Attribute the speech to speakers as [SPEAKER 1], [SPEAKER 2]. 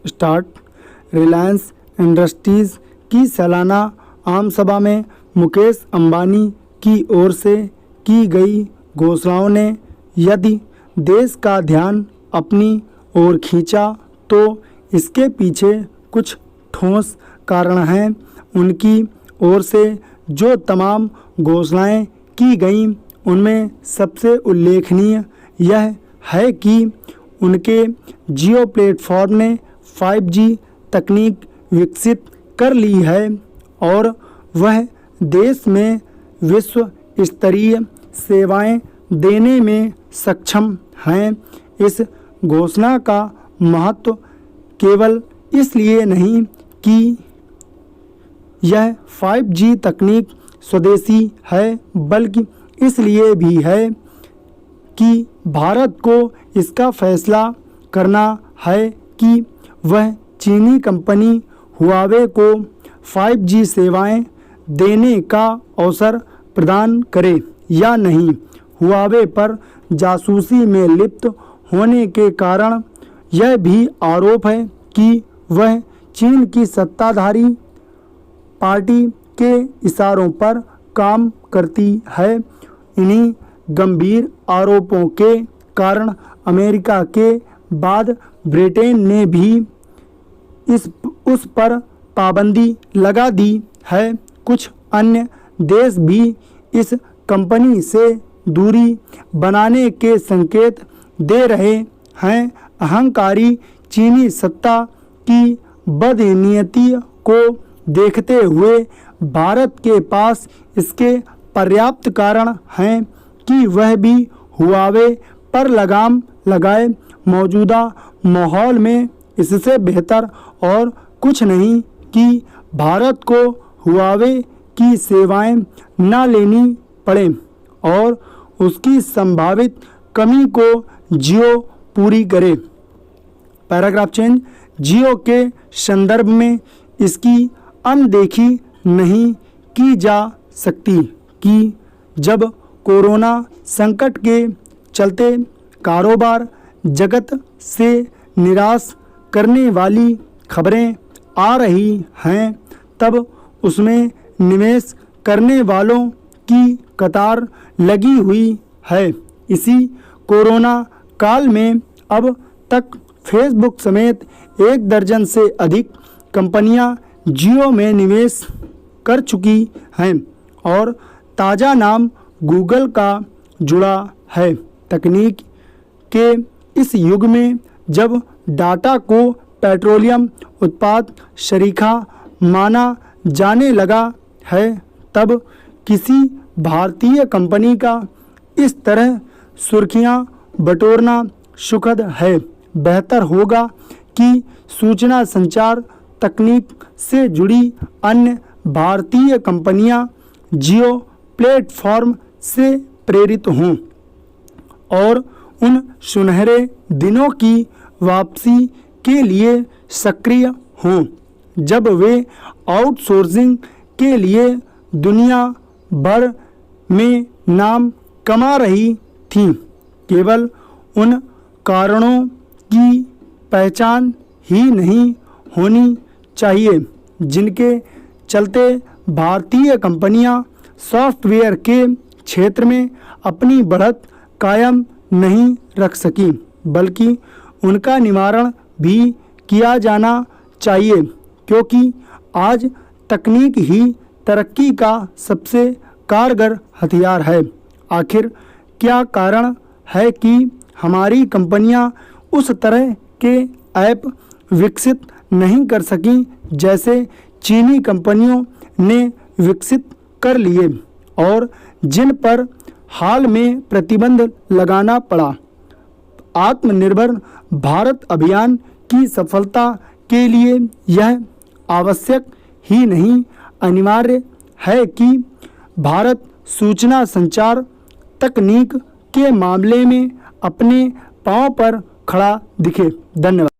[SPEAKER 1] Start. Reliance industries की सालाना आम सभा में मुकेश अंबानी की ओर से की गई घोषणाओं ने यदि देश का ध्यान अपनी ओर खींचा तो इसके पीछे कुछ ठोस कारण हैं। उनकी ओर से जो तमाम घोषणाएं की गईं उनमें सबसे उल्लेखनीय यह है कि उनके जियो प्लेटफॉर्म ने 5G तकनीक विकसित कर ली है और वह देश में विश्व स्तरीय सेवाएं देने में सक्षम हैं। इस घोषणा का महत्व केवल इसलिए नहीं कि यह 5G तकनीक स्वदेशी है, बल्कि इसलिए भी है कि भारत को इसका फैसला करना है कि वह चीनी कंपनी हुआवे को 5G सेवाएं देने का अवसर प्रदान करे या नहीं। हुआवे पर जासूसी में लिप्त होने के कारण यह भी आरोप है कि वह चीन की सत्ताधारी पार्टी के इशारों पर काम करती है। इन्हीं गंभीर आरोपों के कारण अमेरिका के बाद ब्रिटेन ने भी उस पर पाबंदी लगा दी है। कुछ अन्य देश भी इस कंपनी से दूरी बनाने के संकेत दे रहे हैं। अहंकारी चीनी सत्ता की बदनीयती को देखते हुए भारत के पास इसके पर्याप्त कारण हैं कि वह भी हुआवे पर लगाम लगाए। मौजूदा माहौल में इससे बेहतर और कुछ नहीं कि भारत को हुआवे की सेवाएं न लेनी पड़े और उसकी संभावित कमी को जियो पूरी करे। Paragraph change. जियो के संदर्भ में इसकी अनदेखी नहीं की जा सकती कि जब कोरोना संकट के चलते कारोबार जगत से निराश करने वाली खबरें आ रही हैं, तब उसमें निवेश करने वालों की कतार लगी हुई है। इसी कोरोना काल में अब तक फेसबुक समेत 1 दर्जन से अधिक कंपनियां जियो में निवेश कर चुकी हैं और ताज़ा नाम गूगल का जुड़ा है। तकनीक के इस युग में जब डाटा को पेट्रोलियम उत्पाद शरीखा माना जाने लगा है, तब किसी भारतीय कंपनी का इस तरह सुर्खियां बटोरना सुखद है। बेहतर होगा कि सूचना संचार तकनीक से जुड़ी अन्य भारतीय कंपनियां जियो प्लेटफॉर्म से प्रेरित हों और उन सुनहरे दिनों की वापसी के लिए सक्रिय हों जब वे आउटसोर्सिंग के लिए दुनिया भर में नाम कमा रही थीं। केवल उन कारणों की पहचान ही नहीं होनी चाहिए जिनके चलते भारतीय कंपनियां सॉफ्टवेयर के क्षेत्र में अपनी बढ़त कायम नहीं रख सकी, बल्कि उनका निवारण भी किया जाना चाहिए, क्योंकि आज तकनीक ही तरक्की का सबसे कारगर हथियार है। आखिर क्या कारण है कि हमारी कंपनियां उस तरह के ऐप विकसित नहीं कर सकीं जैसे चीनी कंपनियों ने विकसित कर लिए और जिन पर हाल में प्रतिबंध लगाना पड़ा? आत्मनिर्भर भारत अभियान की सफलता के लिए यह आवश्यक ही नहीं, अनिवार्य है कि भारत सूचना संचार तकनीक के मामले में अपने पांव पर खड़ा दिखे। धन्यवाद।